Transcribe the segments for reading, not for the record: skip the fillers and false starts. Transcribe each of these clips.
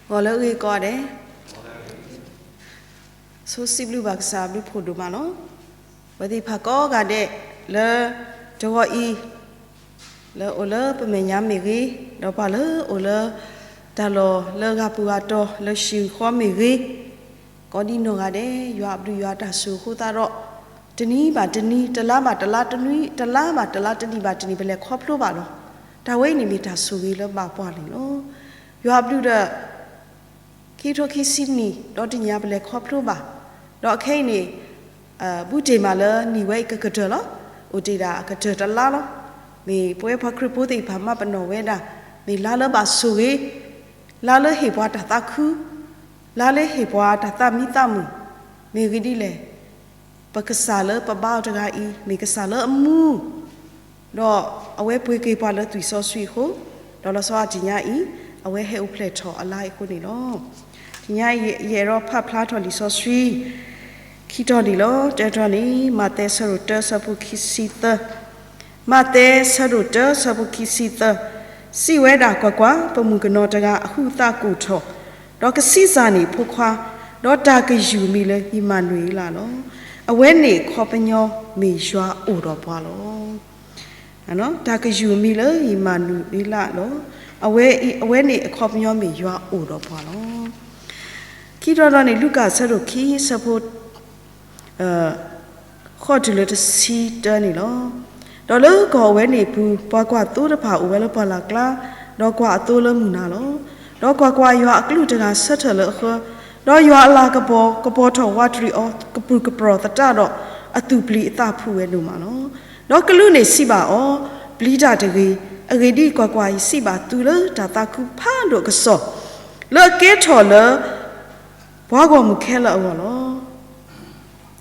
ก็เลยก็เด้สุสิบลูกบักษาลูกพูดดูมาเนาะวันที่พักก็กันเด้เลยจังหวะอีเลยโอเลยเป็นเมียมีรีเราไปเลยโอเลยตลอเลยกับปัวโตเลยชิวข้อมีรีก็ดีโนกันเด้ยาบดูยาตาสูคู่ตาเราตนี้บาตนี้ตลาบาตลาตนี้ตลาบาตลาตนี้บาตนี้เป็นเลยครอบครัวบาเนาะแต่เว้ยนี่มีตาสูวีแล้วบาปวาเลยเนาะยาบดูเด้คิดว่าคิดสินี่ดอกที่ยาเป็นเลยครอบครัวบาดอกแค่นี้บุตรมาเลยนี่ไว้ก็กระเจอแล้วอุติดากระเจอตลาแล้วมีป่วยพักครูปุติพามาเป็นโนเวดามีลาเลบาสุรีลาเลเหบวาตาตาคูลาเลเหบวาตาตามิตามุมีกิดีเลยปกษาเลปบ้าจังไงมีกษาเลมูดอกเอาไว้ป่วยกี่ปาเลตุยซอสุยโคดอกละสวัสดิ์ยาเอาไว้ให้อุเพลทออะไรคนนี้เนาะที่ยาเยรอภาพพลาทอลิซอสุยคิดตอนนี้แล้วเจอตอนนี้มาเตสรุตเตอร์สับุคิสิเตอร์มาเตสรุตเตอร์สับุคิสิเตอร์สิเวดากว่าปมุกนอจังหูตากูทอดอกสิสานีพวกควาดอกตากยูมีเลยอิมานุเอลาเนาะเอาไว้เนี่ยขอเป็นยอมีชัวอุดปวาเนาะตากยูมีเลยอิมานุเอลาเนาะเอาไว้เนี่ยขอเป็นยอมีชัวอุดปวาเนาะคิดตอนนี้ลูกาสรุปคิดสปุข้อจุลทศีตานี่เนาะดอลก็เวนี่ปูปากว่าตู้ระผาอุเวลปลากลาดอกว่าตู้ละมุนาเนาะดอกว่าอยู่อักลุจังอาสัทเลคือดอกอยู่ลากระปอทวัตรีอกระปุกระปรตะจ้าดอกอตุปลีตาผู้เวนุมาเนาะดอกกลุเนี่ยสิบาปลีดาตะกีดีกว่าสิบาตูเลตาตาคุพานดอกกษอเลเกทอเลว่าก็มุแค่ละวะเนาะ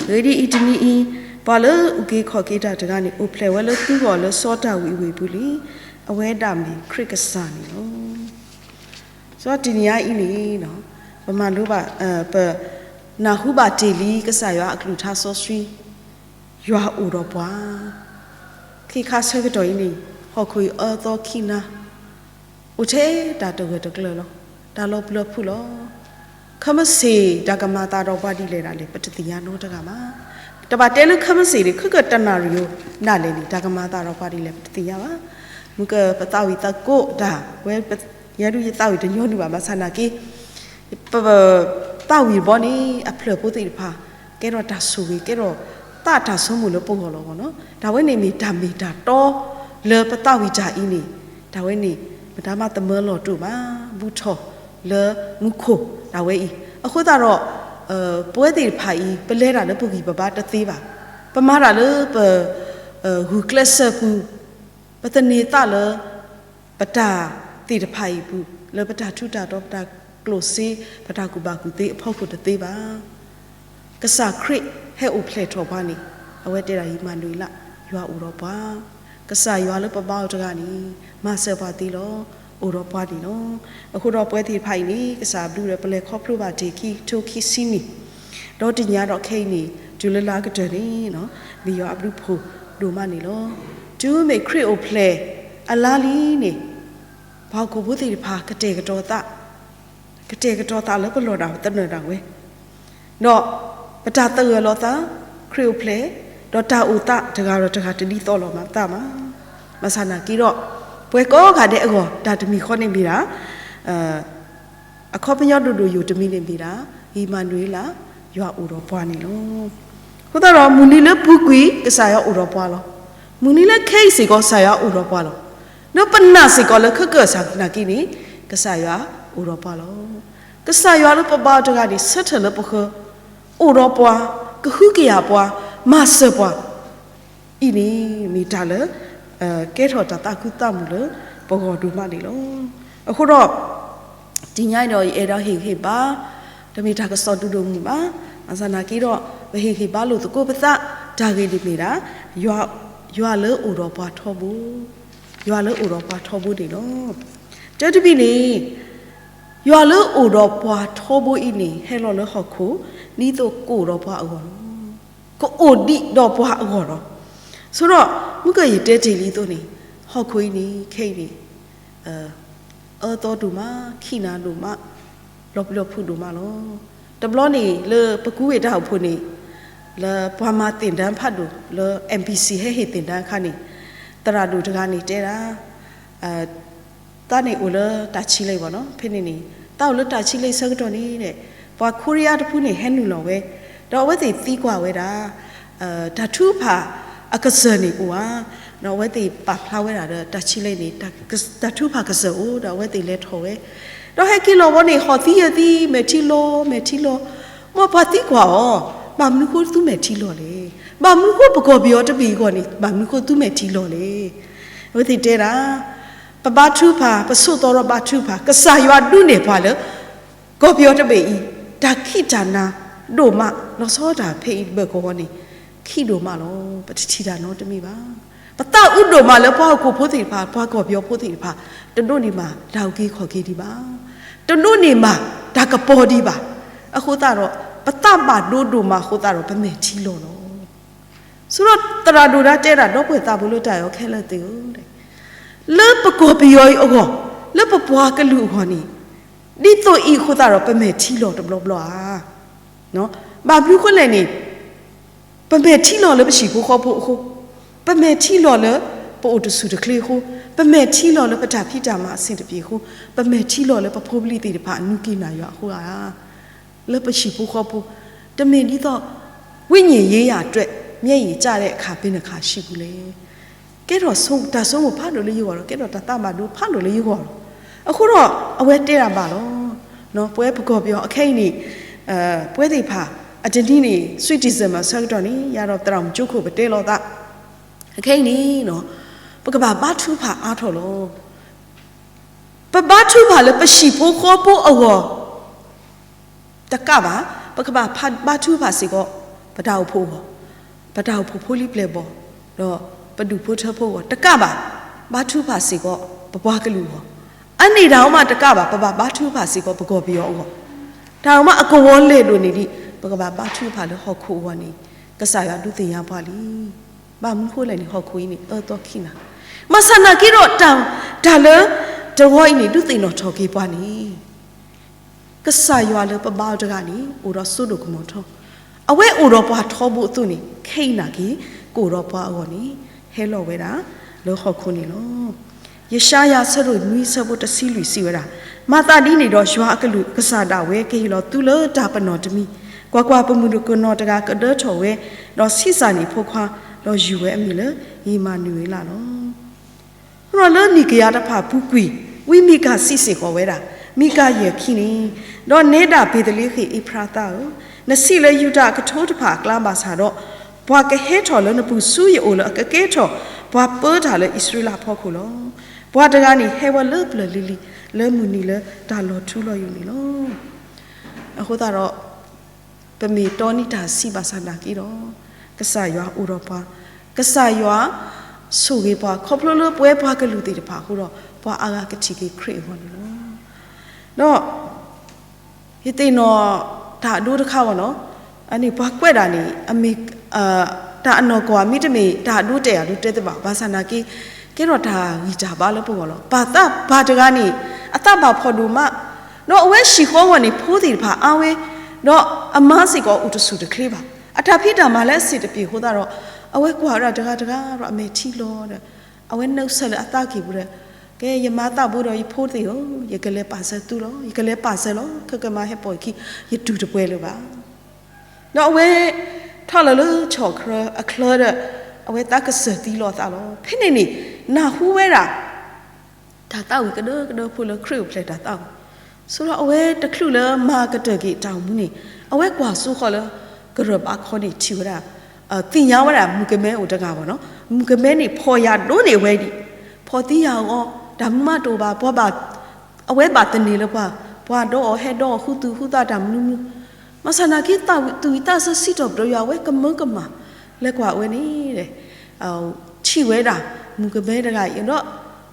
เฮ้ยดีอีตนี้พอเลยอุกิขอกิดาจังนี่อุเพลวเลยตู้ก็เลยสอดาวิบุลีเอาไว้ดำนี่คริกสานี่เนาะสอดที่นี่อีนี่เนาะประมาณรู้ป่ะเปิดนาหูบาเจลีก็ใส่ว่าครูท่าซอสวียัวอุดปวาขี้ข้าเชื่อตัวอีนี่พอคุยตัวขี้นะอุเทดาตัวเด็กเลยเนาะดาลบลบพูดเนาะขมันเสียจากกรรมตาเราบาดีเลยนะเลยปฏิทินโนจากกรรมแต่ว่าเตลุขมันเสียคือเกิดตันนาริโอนั่นเลยนี่จากกรรมตาเราบาดีเลยปฏิทินวะมึงก็ปตาวิตาโกด่าเว้ยยาดูยตาวิตาโยนี่ว่ามาสนากีปตาวิบอนี่อัพเลปุติพาแกรอตาสุวิแกรอตาตาสมุลปุ่งหัวเราเนาะแต่ว่านี่มีดามีดาโตเลปตาวิจาอินี่แต่ว่านี่มันทำมาตะเมื่อหลอดดูมาบุตรเลมุขดาวเอအခုတော့ပွဲတီဖိုင်ပလဲတာလည်းပုဂီပပတသေးပါပမာတာလည်းဟူကလစ်ဆပူပတနေတာလည်းပတာတီတဖိုင်ပူလည်းပတာထုတာတော့ပတာကလိုစီပတာကူပါကူတေအဖောက်ကိုတသေးပါကစားခရစ်ဟဲ့ဥဖလက်ထောပါနေအဝဲတဲတာဟီမန်တွေလာရွာဥရောပါကစားရွာလည်းပပောက်တကနေမဆယ်ပါသေးတော့อุรปาดีเนาะအခုတော့ပွဲတီဖိုင်နေကစားဘလူရပလဲခေါပလိုပါတေကီတိုကီစီနီတော့တင်ညာတော့ခိနေဒူလလာကတနေเนาะမီယောအဘလူဖိုဒိုမနေလောဒူမေခရစ်အိုဖလဲအလာလီနေဘောက်ကိုဘုတိဖာကတဲ့ကတော်တာလည်းဘလောတာတနေတာဝဲတော့ပတာတရလောတာခရစ်အိုဖလဲတော့တာဥတာတကားတော့တကားတလီတော်လောမှာတာမှာမဆာနာကီတော့ပွဲကောခါတဲ့အကောဒါတမီခေါနေပြီလားအခေါပညော့တူတူယူတမီနေပြီလားဟီမန်နွေလာရွာဥတော်ပွားနေလို့ခုတော့မူနီလပူကွီကစားရဥတော်ပွားလို့မူနီလခိစီကောဆာရဥတော်ပွားလို့နော်ပနာစီကောလခကဆာနာကီနီကစားရဥတော်ပွားလို့ကစားရလို့ပပတကနေဆက်ထလပခဥတော်ပွားကခုကရပွားမဆပွားဤနီမိတာလေကဲထော်တာကုတမှုလို့ဘောဂောဒူမနေလို့အခုတော့ဒီညိုင်းတော့အဲ့တော့ဟေဟေပါတမီတာကစောတူတူမှုပါအစနာကီတော့ဟေဟေပါလို့တကိုပစဒါကေဒီနေတာရွာလေဥတော်ပွားထောဘူးရွာလေဥတော်ပွားထောဘူးဒီတော့တဲတပိနေရွာလေဥတော်ပွားထောဘူးဤနေဟဲလောလေဟောက်ခုနီးတော့ကိုတော်ပွားအောကိုအိုဒီတော့ပွားအောတော့ဆိုတော့မကရတဲ့တီလီတို့နေဟောက်ခွေးနေခိတ်နေတော်တူမခိနာတို့မ ลบพูดดูมาล้อแต่บล้อนี่เลยปะกูเวดาวพูนี่เลยพอมาติดด้านพัดดูเลย MPC ให้เห็นติดด้านข้านี่ตราดูทางนี้เจ้าตานี่อุลตาชิเลยบ่เนาะเพ่นี่ตาอุลตาชิเลยสักตัวนี้เนี่ยพอโคเรียทุกผู้นี่เห็นดูหรอเว้เราว่าแต่ตีกว่าเว้ด่าตาทูผาอากาศนี่กูว่าเราว่าแต่ปับพลาเว้ด่าตาชิเลยนี่ตาทูผากาศอูเราว่าแต่เล็ดหัวเว้เราให้กิโลวันนี้ขอที่เมทิโลมาพอตีกว่าอ๋อบางมื้อกูตู้เมทิโลเลยบางมื้อกูประกอบยอดจะบีกว่านี่บางมื้อกูตู้เมทิโลเลยว่าแต่เจ้าปะบาทูผาปะสุตอรบาทูผากษายว่าดูเนี่ยพอเลยก็เพียวจะไปอีดาขี้จานาโดมาเราซ้อดาเพย์เบอร์กวันนี้ขี้โดมาแล้วปฏิทินดานจะมีบ้างปะตาอุดโดมาแล้วพ่อกูพูดถึงผาพ่อก็เพียวพูดถึงผาจนโน่นนี่มาดาวกี้ขอกี้ดีบ้างจนโน่นนี่มาดากระโปดีบ้าอะคูตาเราปะตาบาดดูมาคูตาเราเป็นเมทิโลเนาะสุดตราดูนะเจราดอกเปิดตาบุรุษใจโอเคเลยติวเลิกประกอบไปย่อยโอ้โหเลิกประปวากันลูกคนนี้ดิตัวอีคูตาเราเป็นเมทิโลตบลบล้อเนาะบาปลูกคนเลยนี่เป็นเมทิโลเลยไปฉีกคู่ข้อผู้คู่เป็นเมทิโลเลยปอุตสุดเคลียคู่เป็นเมทิโลเลยประจับพิจามาสิ่งที่พี่คู่เป็นเมทิโลเลยประพูบลีติดผ่านนุกินายคู่เลยไปฉีกคู่ข้อผู้แต่เมนี่ต่อวิญญาณยี่หยาดด้วยเมียยี่จ่าเลยขาเป็นขาชิบุเลยแกเราส่งแต่ส่งผ่านโดยเลยอยู่หรอแกเราตามาดูผ่านโดยเลยอยู่หรอအခုတော့အဝဲတဲတာပါလို့နော်ပွဲပကောပြောအခက်นี่ပွဲတိဖာအတတိนี่ sweetism မှာဆက်တော့นี่ရတော့တရောင်ကျုပ်ခုပဲတဲလို့တာအခက်นี่နော်ပကဘာဘာထူဖာအားထော်လို့ပဘာထူဖာလည်းပရှိဖို့ခေါ်ဖို့အောတကပါပကဘာဘာထူဖာစီကိုပတောက်ဖို့ဖိုလိပလေဘောတော့ပဒူဖို့ထဖို့တကပါဘာထူဖာစီကိုပပွားကလူอันนี้ดาวมาตะกะบะปะบาทูผาสิก็ประกอบบิโอดาวมาอกวอเลโดนี่ดิปะกะบาทูผาเลฮอคูวานี่กะสายาดุติยาบาลีบามุโคเลนี่ฮอคูนี่ตอขินามาสนากิโรตังดาเลตะวอยนี่ดุติโนทอกีปานี่กะสายาเลปะบาตะกะนี่โอรสุดุกมอทอအဝဲအိုရောပွားထောဘူးသူနေခိနာကြီးကိုရောပွားအောนี่ဟဲလောဝဲတာလောခေါခုနေလောยชายาสรุปมีสบุตรสิลุยสิเวรามาตาดีนี่ดอชัวกลุกษาดาเวเกยลอตุเลตาปนอตมีกว่าปมุดุกนอตกากเดถอเวดอสิสานี่พควาดอยูเวอมีเลอีมานูเวลาเนาะรอเลนี่กยาตะผาผู้กุยวิมีกาสิสิขอเวดามีกาเยคินี่ดอเนดาเบตลิขิอิพราตานสิเลยูดากะโทตะผากลาบาสาดอบวากะเฮถอเลนปุสุยโอเลกะเกถอบวาเปดาเลอิสราเอลพอคุโลบวาดกานี่เฮวะเลิบเลลิเลมุนีเลดาลอทูลออยู่นี่လောအခုတော့ပမီတော်နိတာစီပါစနာကီတော့ကဆာရွာဥရောပကဆာရွာဆိုကေပွားခေါပလလပွဲပွားကလူတီတပါခုတော့ပွားအာကတိကေခရေဟောနော်တော့ဟိတေနော်ဒါဒုတခါဝနော်အနိပွားကွက်တာနေအမေဒါအနော်ကွာမိတမေဒါဒုတဲရဒုတဲတပါဘာစနာကီကဲတော့ဒါဝီတာပါလို့ပို့လို့ဘာတာဘာတကားနေအတဘာဖော်ဒူမတော့အဝဲရှိခေါ်ဝင်ဖိုးတီဖာအဝဲတော့အမစီကောဥတစုတခလေးပါအထာဖိတာမှာလဲစစ်တပြေဟိုတော့အဝဲကွာရတကားတော့အမေချီလို့တဲ့အဝဲနှုတ်ဆက်အတကီဘူးတဲ့ကဲယမတာဘူးတော့ဖိုးတီကိုရကလေးပါစတူတော့ရကလေးပါစလို့ခကမဟဲပေါ်ခီရတူတပွဲလို့ပါတော့အဝဲထားလို့ချော်ခရအခလတဲ့အဝဲတကစတီလို့သားလို့ဖိနေနေနာဟူဝဲတာဒါတော့ကဒဖူလခရူပလက်တာတော့ဆိုတော့အဝဲတခလူလမာကတကြီးတောင်မှုနေအဝဲကွာစုခေါ်လကရဘခေါ်နေချီဝတာတင်ရဝတာမူကမဲဥတကပါနော်မူကမဲနေဖော်ရတို့နေဝဲဒီဖော်တီရအောင်ဓမ္မတိုပါဘောပါအဝဲပါတနေလို့ပါဘွာတော့ဟဲ့တော့ခုသူခုတာဓမ္မနုမဆနာကိတာသူတာစစီတော့ဘရဝဲကမကမလက်ကွာဝဲနေတဲ့ချီဝဲတာမူကမဲတကရင်တော့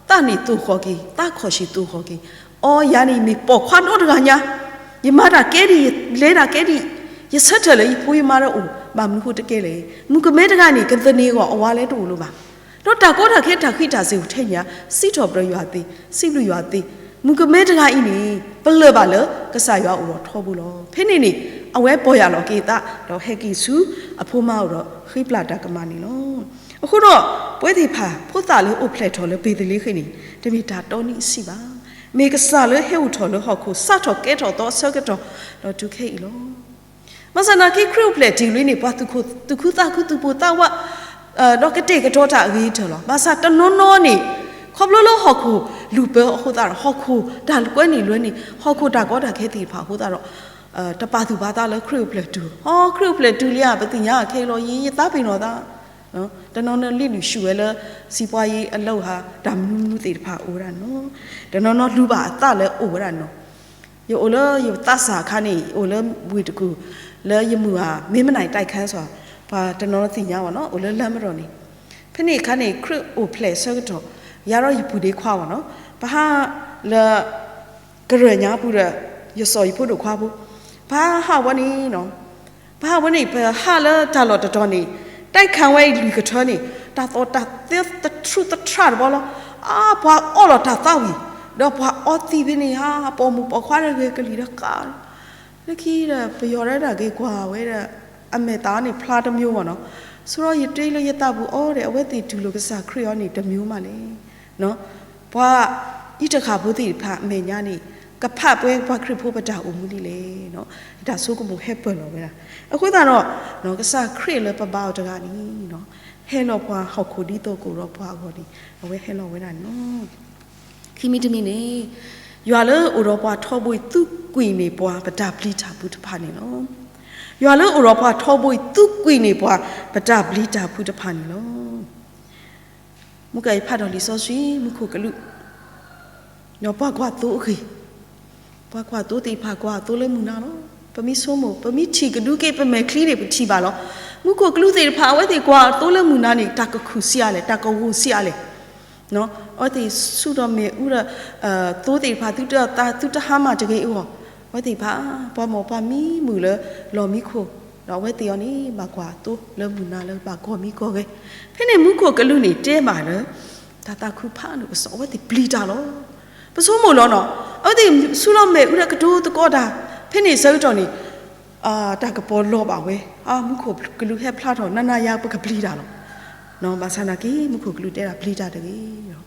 တာနေသူခေါ်ကြီးတာခေါ်ရှိသူခေါ်ကြီးအော်ယာနီမီပေါ်ခွန်တော့တကညာယမတာကဲဒီလဲတာကဲဒီရဆက်တယ်လေပွေးမာတော့ဘာမလို့တကဲလေမူကမဲတကနေကသနေကောအဝါလဲတူလို့ပါတော့တာကောတာခဲတာခိတာစီကိုထိညာစီတော်ပြရွာသေးစီလူရွာသေးမူကမဲတကအင်းနေပလပါလေ ก็สายว่าอุรทอบุลอเพ่นี่นี่เอาไว้ปอยาลอกีตาเราเฮกิสูอภูมาอุรขีปลาดากมานี่เนาะအခုတော့ပွဲတီဖာဖို့တာလေးဥပလက်ထော်လေးပေတလေးခိနေတမီတာတော်နီစီပါမေကစားလေးဟဲ့ထော်လေးဟောက်ခုစထော်ကဲထော်တော့ဆောက်ကတော့တော့ဒုခေလောမဆနာကိခရုပလက်ဒီလေးနေပါသူခုတာခုသူပိုတာဝတော့ကတဲ့ကတော့တာအေးထော်လောမဆာတနွန်းနောနေခေါပလို့ဟောက်ခုလူပဲဟိုတာဟောက်ခုဒါကွဲနေလွဲနေဟောက်ခုတာကောတာခဲတီဖာဟိုတာတော့တပါသူပါတာလဲခရုပလက်တူဟောခရုပလက်တူလေးကပတိညာခဲလောရင်းရတာပင်တော့တာနော်တနော်နော်လိလူရှူရလဲစီပွားရေးအလောက်ဟာဒါမနူးနူးတေတဖာအိုးရနော်တနော်နော်လူပါအတလဲအိုးရနော်ယောလဲယောတဆာခါနေအိုလဲဝီတကူလဲယမှုဟာမင်းမနိုင်တိုက်ခန်းဆိုတာဘာတနော်နော်သိညာပါနော်အိုလဲလမ်းမတော်နေဖနေခါနေခရစ်အိုဖလက်ဆောက်တော့ရတော့ယပူဒီခွာပါနော်ဘာလဲကရညာပူရရစော်ယဖို့တော့ခွာဘူးဘာဟာဝနီနော်ဘာဝနီဘာဟာလဲတာလို့တော်နေတိုက်ခံဝဲလူကထောနေတာတော့တာ the truth the truth ဘောလောဘာအော်လာတာတောင်းတော့ဘာအော်တီဘင်းဟာပေါ်မပေါ်ခွာရခဲ့ကလေးရကာလခီးရပြောရတာကေကွာဝဲတဲ့အမေသားနေဖလားတစ်မျိုးပေါ့နော်ဆိုတော့ရတေးလို့ရတဘူးအော်တဲ့အဝဲတီဒူလိုကစားခရီးယောနေတစ်မျိုးမှလေနော်ဘာဤတခါဘုဒ္ဓဖာအမေညာနေကဖတ်ပွဲဘခရဖို့ပတာဦးမူလီလေနော်ဒါဆိုကမဟက်ပလောပဲလားအခုတော့နော်ကစားခရလပပောက်တကနီနော်ဟဲလောပွားဟောက်ခိုဒီတော့ကိုရောပွားကိုဒီအဝဲဟဲလောဝဲတာနော်ခီမီတမီနေရွာလေဥရောပထောပွေသူကွီနေပွားပတာပလီတာဘူးတဖာနေနော်ရွာလေဥရောပထောပွေသူကွီနေပွားပတာပလီတာဘူးတဖာနေနော်မုကဲဖတ်တော်လီဆောဆွီမခုကလူညောပွားကွာတူခိပွားကွာတူတီဖာကွာတူလေမူနာနော်ပမီဆိုမိုပမီချီကဒုကေပမဲခလီတွေပချီပါလောမုကိုကလူသေးဖာဝဲတီကွာတူလေမူနာနေတကခုစီရလေတကဝူစီရလေနော်အော်တီဆူတော်မေဥရတူတီဖာတူတာတူတဟာမတကေဥဝဲတီဖာပွားမောပွားမီမူလေလော်မီခိုတော့ဝဲတီယောနေမကွာတူလေမူနာလေပါကောမီကောကေဖိနေမုကိုကလူနေတဲပါလေတခုဖာလို့ဆိုဝဲတီပလီတာလောပစိုးမို့လောနော်အဲ့ဒီဆူတော်မေဥရကဒူတကောတာဖိနေစောတော်နေတာကပေါ်လောပါဝဲမုခုကလူဟက်ဖလာတော့နာရပကပလီတာလောနော်ဘာသနာကီမုခုကလူတဲတာပလီတာတကြီးနော်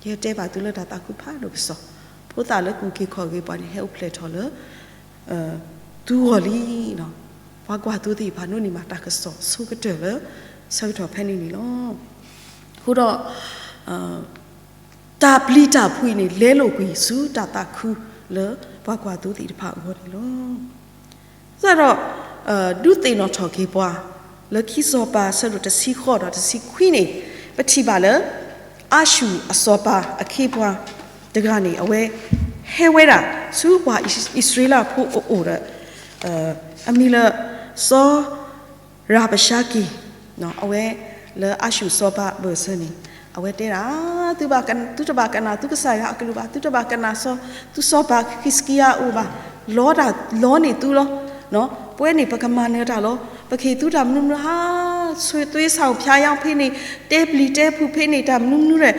ရဲတဲပါသူလတာတခုဖာလို့ဆိုဖိုးတာလည်းကူကေခေါ်ကေပါနေဟဲဥပလက်ထော်လသူဟော်လီနော်ဘာကွာသူဒီဘာနို့နေမှာတကဆောဆုကတဲလေစောတော်ဖဲနေနေလောခုတော့တာပလီတာဖွေနေလဲလို့ပြီစူတာတာခုလေဘာကွာသူဒီတဖာဟောတယ်လောဆိုတော့ဒုတေနော်ထော်ကေပွားလခိစောပါဆရတစီခေါ်တော့တစီခွီနေပတိပါလေအရှူအစောပါအခေပွားတကနေအဝဲဟဲဝဲတာစူပွားဣသရေလဖို့အိုရအမီလာစောရာဘရှာကီနော်အဝဲလေအရှူစောပါဘဆနီအဝဲတဲတာသူဘာကန်သူတဘာကနာသူကစားရအကလူပါသူတဘာကနာစောသူစောပါခစ်ကီယာဥပါလောတာလောနေသူလောနော်ပွဲနေပကမာနေတာလောပခေသူတာမနုဟာဆွေသွေးဆောင်ဖျားရောက်ဖိနေတဲပလီတဲဖူဖိနေတာမနုတဲ့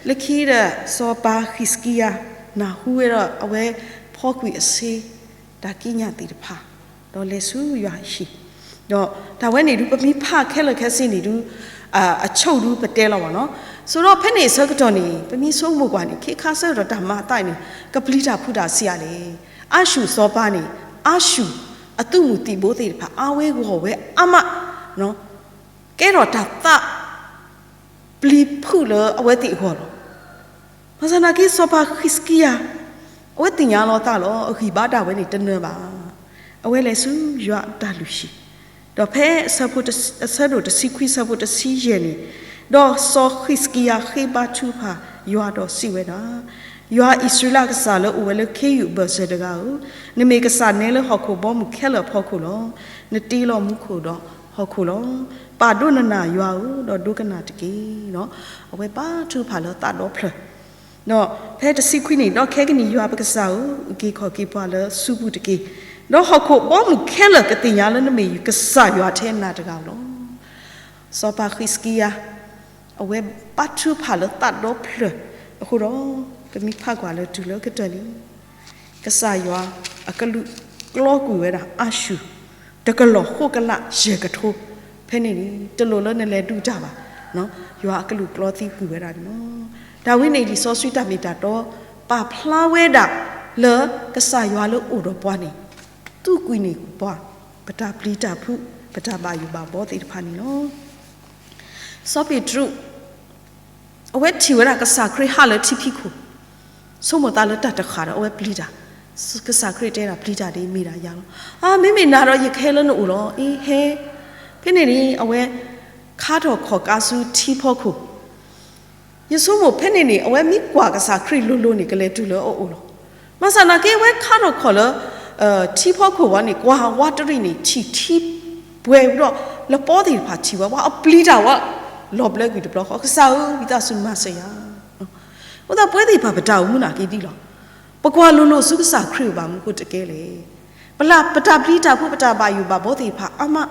လခီရစောပါခစ်ကီယာနာဟူရအဝဲဖောကွီအစီဒါကိညာတိတဖာတော့လေဆူရွာရှိတော့ဒါဝဲနေလူပမိဖခဲလခဲစင်းနေလူအချုပ်လူပတဲလောပါနော်ဆိုတော့ဖက်နေစကတော့နေပမိဆုံးမှုကွာနေခေခါဆရတော့ဓမ္မတိုက်နေကပလီတာဖူတာစီရလေအရှုစောပါနေအရှုအတုမူတီဘိုးသေးတဖာအဝဲကိုဝဲအမနော်ကဲတော့ဒါသပလီဖူလအဝဲတီဟောလောမဆနာကိစောပါခစ်ကီယာအဝဲတင်ညာလောတာလောအခီဘာတာဝဲနေတနပါအဝဲလေဆူရွာတာလူရှိတော့ဖဲဆပ်ဖို့ဆပ်တို့တစီခွီဆပ်ဖို့တစီရဲနေတော့စောခစ်ကီယာခေဘာချူဖာရွာတော့စီဝဲတာရွာဣသရေလကစားလို့ဝဲလို့ခေယူဘဆဒကာဦးနမေကစားနဲလို့ဟောက်ခုဘောမှုခဲလို့ဖောက်ခုလောနတီလို့မှုခုတော့ဟောက်ခုလောပါဒုနနာရွာဦးတော့ဒုကနာတကေနော်အဝဲပါထူဖာလို့တာတော့ဖလနော်ဖဲတစီခွီနေတော့ခဲကနီရွာပကစားဦးကေခေါ်ကေပွားလို့စုဘူးတကေတော့ဟောက်ခုဘောမှုခဲလို့ကတင်ရလို့နမေကစားရွာထဲနာတကောလောစောပါခရစ်ကီယာအဝဲပါထူဖာလို့တာတော့ဖလအခုတော့ကမိဖကွာလို့ဒူလို့ကတလီခ กษายว่าอกลุกล้อกูเวดาอาชูตะกลอโคกละเยกะโทเพนี่นี่ตะโลเลนั่นแลดูจ้าบ่าเนาะยัวอกลุกล้อตีกูเวดาเนาะดาวินี่ดิซอสวิตามีตาโตปาพลาเวดาเลกษายว่าเลอุดปวานี่ตุกุยนี่ปวาปตาปลีตาพุปตาบาอยู่บาบ่ติพานี่เนาะซอปิตรุเอาไว้ที่เวลากษาคริฮาเลที่พิคุสมมติตาเลตัดตะขาเอาไว้ปลีดากษาคริเตระปลีดาดีมีระยางไม่นาเราอยากให้แล้วนู่นหรอเฮ้พี่นี่เอาไว้ข้าถอขอกาสูที่พ่อคุยสมมติพี่นี่เอาไว้มีกว่ากษาคริลุนี่ก็เลยดูเลยโอ้โหมาสนาเกไว้ข้าถอขอเลยที่พ่อคุว่านี่กว่าวัดรีนี่ที่เบื่อรอแล้วป้อดีผ่าที่ว่าเอาปลีดาว่าลบเลยกูจะบอกเขาก็เศร้าวิตาสุนมาเสียว่าแต่ป่วยที่ผ่าประจามุนากี่ดีหรอปกว่าลุสุกษาคริวบามุกุตะเกเลยเวลาประจาปลีดาผู้ประจาบาอยู่บาบ่ที่ผ่าอามา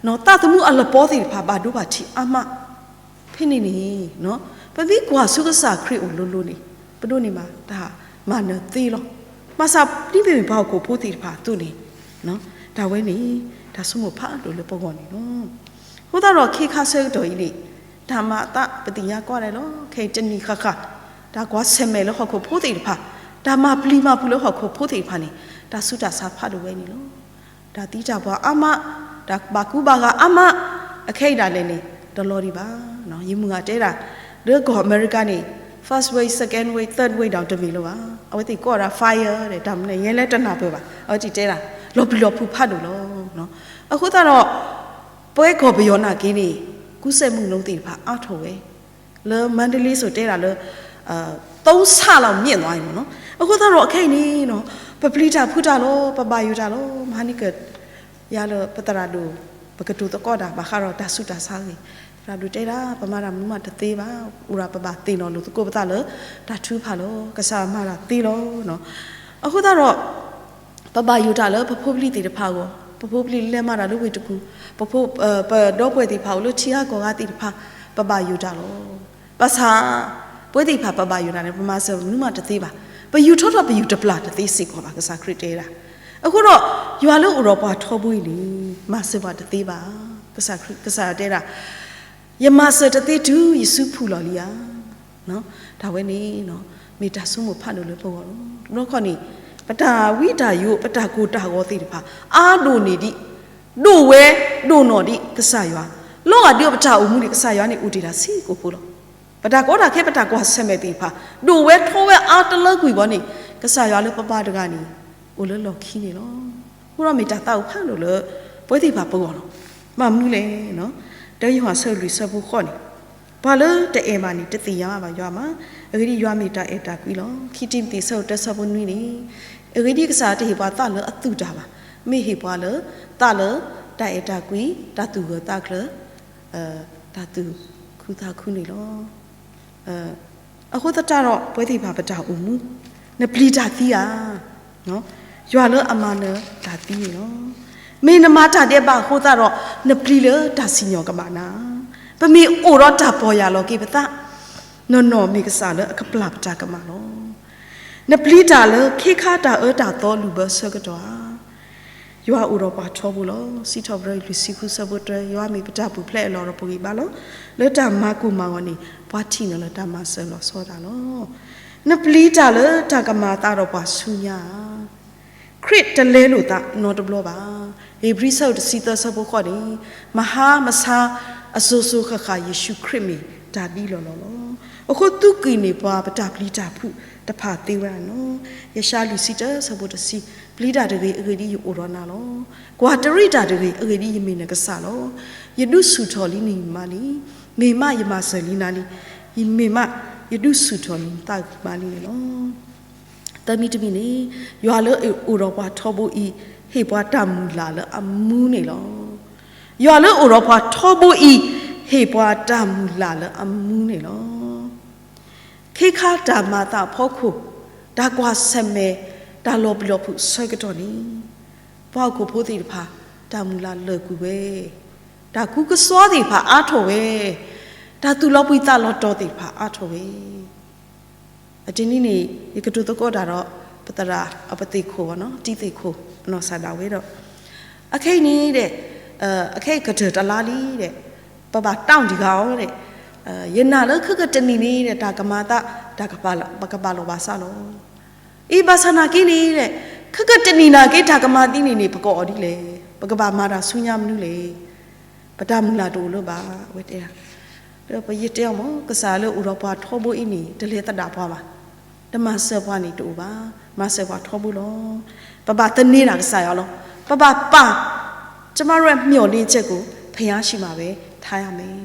เนาะตาตมุอัลป้อที่ผ่าบาดูบาที่อามาพี่นี่เนาะปะวิกว่าสุกษาคริวลุนี่ปะดูนี่มาตามาเนตีหรอมาสับนี่เป็นบ่าวกูผู้ที่ผ่าตัวนี้เนาะดาเวนี่ดาสมุผ่าดูเลยปกว่านี่เนาะဟိုတော့ခေခါဆဲတော်ကြီးလေဓမ္မတာပတိညာကွာတယ်နော်ခေချနီခခဒါကွာဆမဲလို့ဟောခုဖိုးတိဖာဓမ္မပလီမဘူးလို့ဟောခုဖိုးတိဖာနေဒါဆုတာစာဖတ်လို့ပဲနေလို့ဒါတိကြဘွားအမဒါဘာကူဘာကအမအခိတ်တာလည်းနေတော်တော်ဒီပါနော်ရေမှုကတဲတာဒီကောအမေရိကန်နေ first wave second wave third wave တောင်တမီလို့ပါအဝတိကောတာ fire တဲ့ဒါမနဲ့ရဲလဲတနာပဲပါအော်ကြည့်တဲတာလော်ဘီလော်ဖူဖတ်လို့နော်အခုတော့ပွဲခေါ်ပြောနာကင်းနေကုဆက်မှုလုံးတိဖာအထော်ပဲလဲမန္တလေးဆိုတဲတာလဲ3ဆလောက်မြင့်သွားပြီနော်အခုတော့အခက်နေနော်ပပလီတာဖူတာလောပပယူတာလောမဟာနိကရလပတရာဒူပကတူတကောတာဘာခါတော့တဆုတာစားကြီးရာဒူတဲတာပမာရမမတသေးပါဥရာပပတင်တော်လို့ကိုပတလဲဒါထူးဖာလောကစားမလာသေးလောနော်အခုတော့ပပယူတာလဲပဖိုးပလီတီတဖာကိုပဖိုးပလီလဲမတာလို့ဝေတကူပဖိုးတော့ပွဲတီဖာလို့ချီဟာကောကတီတဖာပပယူတာလောပစာပွဲတီဖာပပယူတာနဲ့ပမာဆိုနုမတသေးပါပယူထောတော့ပယူတပလာတသေးစိခေါ်ပါကစားခရစ်တဲတာအခုတော့ရွာလို့ဥရောပထောပွေးလေမဆဘတသေးပါကစားတဲတာယမဆတသေးတူယေစုဖူလော်လီယာနော်ဒါဝဲနေနော်မေတ္တာဆုံးကိုဖတ်လို့လို့ပေါ့တော့ခေါနေပတာဝိတာယုပတာကိုတာကောသိတဖာအာဒိုနေဒီဒိုဝဲဒိုနော်ဒီကစားရွာလောကဒီပတာဦးမှုဒီကစားရွာနေဦးတီတာစီကိုပို့လို့ပတာကောတာခဲပတာကောဆက်မဲ့တိဖာဒိုဝဲထိုးဝဲအာတလောက်ကွေဘောနေကစားရွာလို့ပပတကနေဦးလလော်ခီနေလောဟိုတော့မေတ္တာတောက်ဖတ်လို့လို့ပွဲတိဖာပို့တော့မမနူးလေနော်တဲရွာဆော်လူဆော်ဘူးခေါနေဘာလို့တဲမနီတတိယမှာရွာမှာအဂိရွာမေတ္တာအတာကွီလောခီတင်တီဆော်တက်ဆော်ဘူးနွီနေအဂိကစားတေဘာတာလအတူတာပါမေဟေပွာလတာလတိုင်အတာကွီတတူကတာကလတတူခုသာခုနေလောအခုတတတော့ပွဲတိဘာပတာဦးမူနပလီတာတီယာနော်ရွာလအမနတာတီနော်မေနမတာတဲ့ပါဟိုတာတော့နပလီလတာစီညောကမနာပမေအိုတော့တာပေါ်ရလောကိပတာနော်မေကစားလအကပလပ်တာကမလောနပလီတာလခေခါတာတာတော့လူဘဆကတော့ရွာဥရောပထောဘူးလောစီထောဘရလူစီခုစဘတ်ရွာမေပတာပူဖလဲလောရပူကြီးပါလောလတာမာကူမာဝနီဘွားတီနော်လတာမဆလောစောတာလောနပလီတာလတာကမာတာတော့ပါဆူညာခရစ်တလဲလို့တာနော်တဘလောပါဟေဘရီဆောက်စီတာစဘခေါ်တယ်မဟာမဆာအဆူဆူခခယေရှုခရစ်မီဒါဒီလောလောအခုသူကိနေပွားပတာပလီတာဖုတဖာသေးရနော်ယရှာလူစီတာစဘတ်စီပလီတာတွေအဂေဒီယူအိုရနာလောကွာတရိတာတွေအဂေဒီယမီနကဆာလောယဒုဆူထော်လီနီမာလီမေမယမဆလီနာလီယမေမယဒုဆူထော်လီတာမာလီလောတမီတမီနေရွာလောအိုရောပထောဘူဤဟေပွားတမူလာလအမူးနေလောရွာလောအိုရောပထောဘူဤဟေပွားတမူလာလအမူးနေလောခေခါတာမာတာဖောခုဒါကွာဆမဲဒါလောဘလောဖုဆွဲကတော့နီဘောက်ကိုဖိုးတိတဖာတာမူလာလေကူပဲဒါကူကစောတိဖာအားထော်ပဲဒါသူလောပိတာလောတော်တိဖာအားထော်ပဲအတင်းနီနေဒီကတူတကောတာတော့ပ ตระอปติโควเนาะจิติโคนอสาดาเวดอเคนี้เดอเคกระเถิดตะลาลีเดปะบะต้าวดิกาวเดยนาเลคือก็จะนี่เดตากมาตะตากปาลปะกปาโลบาซาโลอีบาสนากินี่เดคือก็จะนี่นาเกตากมาตินี่ปะกอดิเลยปะกปามาดาสุญญามนุเลยปะตามุลาโตโลบาเวเตยเดปะยิเตยมกษาเลอุรปาทอโบอินี่ตะเลตะดาพอมาตมาเสพวานี่ตูบามาเสพวาทอบุโลปะบะตะนี่น่ะกษาเอาโลปะบะปาကျမတို့ရဲ့မျှော်လင့်ချက်ကိုဖျားရှိမှာပဲထားရမယ်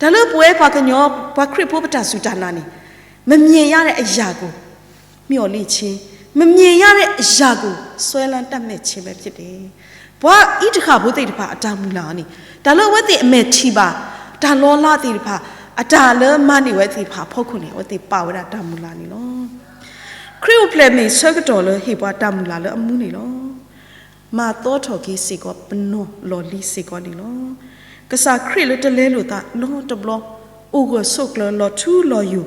ဒါလို့ပွဲဘာကညောဘာခရစ်ဖို့ပတာစုတာနာနေမမြင်ရတဲ့အရာကိုမျှော်လင့်ခြင်းမမြင်ရတဲ့အရာကိုဆွဲလန်းတတ်မဲ့ခြင်းပဲဖြစ်တယ်ဘွာဣတခါဘုသိတဖာအတာမူလာနေဒါလို့ဝတ်တိအမေထီပါဒါလောလာတိတဖာအတာလမနေဝဲတိဖာဖောက်ခုနေဝတ်တိပါဝရတာမူလာနေလောခရစ်ဖလက်မီဆကတော်လဟေဘွာတာမူလာလအမှုနေလောมาโตถอกีสิก็ปนลอลีสิก็นี่ลอกษาคริลตะเลโลตาลอตบลออูก็สุกลลอทูลออยู่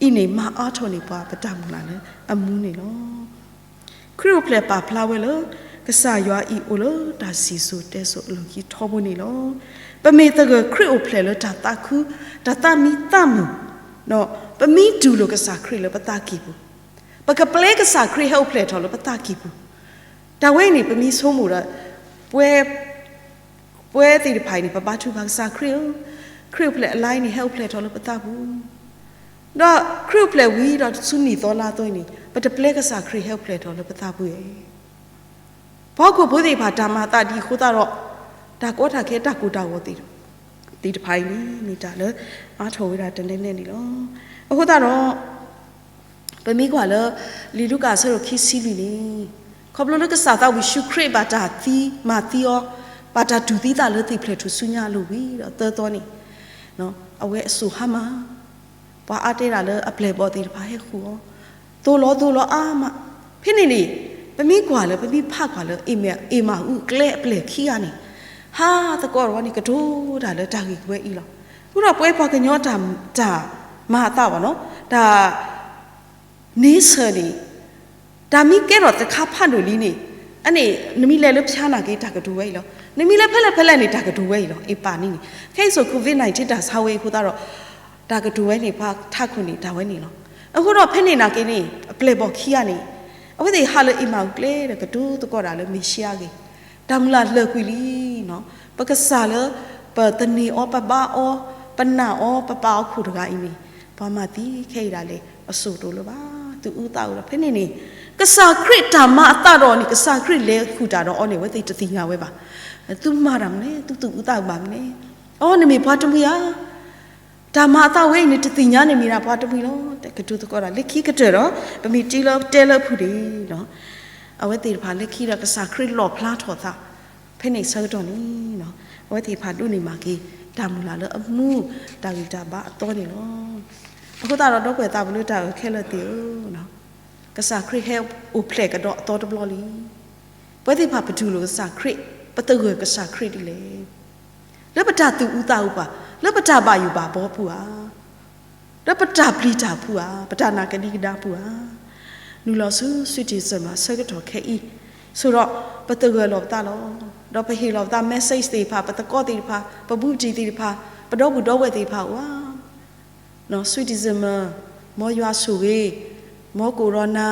อีนี่มาอาทอนี่ปาปะตามลานะอมูนี่ลอคริโอเพลปาพลาเวลกษายัวอีโอลตาสิสุเตสุลอกีทอบุนี่ลอปะเมตะกคริโอเพลลตาตาคูตาตามีตามเนาะปะมีดูโลกษาคริลปะตากีบุปะกะเปลกษาคริเฮาเพลทอลปะตากีบุแต่เว้ยนี่เป็นมีสมุดอะป่วยตีดิภัยนี่ปะบ้าทุบางสาคริวเพลอะไรนี่เฮลเพลทอลปะตาบูดอคริวเพลวีดอสุนีตอลาตัวนี่ปะตะเพลกสาคริเฮลเพลทอลปะตาบูเอเพราะกูผู้ตีผาตามาตาดีคูตารอตาก็ตาเคตากูตาวตีดิภัยนี่ตาเลยอาโถเวลาตันเล่นนี่ลอคูตารอเป็นมีกว่าเลยลีลูกาเซโรคิซิลีนี่ขอบลงก็สาวตาวิชุครีบาตาตีมาตีอ๋อบาตาดูตีตาเลติเพลทุสุญญาลูวีเตอตัวนี่เนาะเอาไว้สุฮามาปะอาเตระเลอเปลบอตีพาให้ครูตัวล้ออามาพี่นี่เป็นมีกว่าเลยเป็นมีภาคกว่าเลยเอมาอุเกลเปลขี้อ่ะนี่ฮ่าตะกอวันนี้กระดูดาเลยจากอีกเวอีหรอพวกเราไปพอกันย้อนจ่ามาตาวะเนาะแต่นิสนี่ดามิเกรอตะคาพันดูลีนี่อันนี้นมีเลลพชานาเกตากระดูไว้หรอนมีเลเพลนี่ตากระดูไว้หรอไอ้ปานี่แค่ส่วนโควิด-19 ดาซาเวคูตารอตากระดูไว้นี่พาทักคนนี่ดาไว้นี่เนาะအခုတော့ဖက်နေနာကိนี่เปลบอกขี้อ่ะนี่เอาไว้ที่ฮาเลอีมาเกลกระดูตะกอดาเลมิเชียเกดามลาเลกุลีเนาะปะกษาเลปะตนีออปะบาออปะนาออปะปาอคูตกาอีนี่ปามาติแค่ดาเลอสุโตโลบาตุอูตาอูဖက်နေนี่กษาคริตธรรมะตาดอนี่กษาคริเลคูตาดออนี่เวติตติงาเวบาตุมารัมเนตุอุตาบามเนอ๋อนี่มีพาตมุยาธรรมะตาเวนี่ตติงานี่มีราพาตมุยโลแต่กระดูตะกอดาเลขีกระเจรอปะมีจีโลเตเลผู้ดีเนาะเอาไว้ติพาเลขีรากษาคริหลอพลาทอตาเพนี่เซอร์ดอนี่เนาะเอาไว้ติพาดูนี่มากีดามุลาเลอมูตากิตาบะตอนี่เนาะအခုတာတော့ကွယ်တာဘလို့တာခဲလက်တီနော်ကစားခရစ်ဟဲဥပလက်ကတော့တော်တဘလလီဘယ်ဒီဖာပတူလို့ကစားခရစ်ပတကွယ်ကစားခရစ်ဒီလေလက်ပတာသူဥတာဥပါလက်ပတာပါယူပါဘောဖူဟာလက်ပတာပလီတာဖူဟာပတာနာကတိကဒါဖူဟာနူလောဆူဆွီတီစမဆကတော်ခဲဤဆိုတော့ပတကွယ်လောတာလောတော့ပဟီလောတာ message တွေဖာပတကောတီဖာပဘူးကြီးတီဖာပတော့ဘူးတော့ဝဲတီဖာဝါနော်ဆွီတီစမမောရွာဆူဝေမောကိုရိုနာ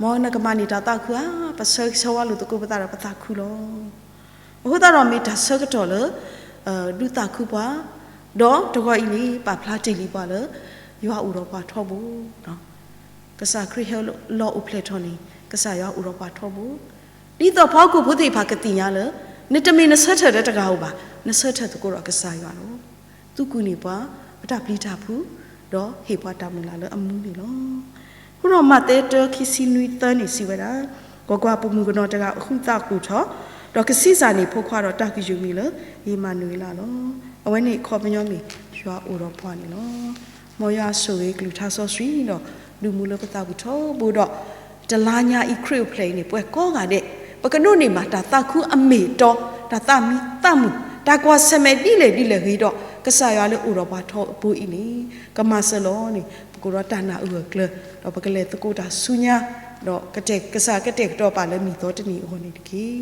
မောနကမနီတာတာခွာပစက်ဆဝလူတကူပတာပတာခုလောအခုတော့မီတာဆကတော်လဒူတာခုပါတော့တကောအင်းလေးပါဖလာတီလီပါလရွာဥရောပထောဘူးနော်ကစားခရဟဲလောဥပလက်ထော်နီကစားရွာဥရောပထောဘူးဒီတော့ဖောက်ခုဘုသိဖာကတိညာလနိတမီနဆက်ထတဲ့တကားဟုတ်ပါနဆက်ထတကူတော့ကစားရွာလို့သူကူနေပါပတာပလီတာဖူတော့ဟေပွားတာမလာလအမှုနေလောခုတော့မတဲတခိစီနွီတန်နေစီဝရာကွာပမှုကနော်တကအခုတာကူချောတော့ကစီစာနေဖို့ခွာတော့တာကယူမီလအေမနွေလာလောအဝဲနေခေါ်ပညောမီရွာအိုတော့ဖွာနေလောမောရဆိုရေဂလူတာဆော့စရီတော့လူမူလပတာကူချောဘူတော့တလာညာဤခရစ်ပလေးနေပွဲကောကတဲ့ပကနုနေမှာတာတာခုအမေတော့တာတာမီတမှုတာကွာဆမဲတိလေခေတော့ကဆာရလေဥရောပထောပူအင်းနီကမဆလောနီပကူရတာနာဥကလတော့ပကလေတကူတာဆုညာ တော့ကတဲ့ကစားကတဲ့တော့ပါလဲမိတော့တနီဟိုနေတကြီး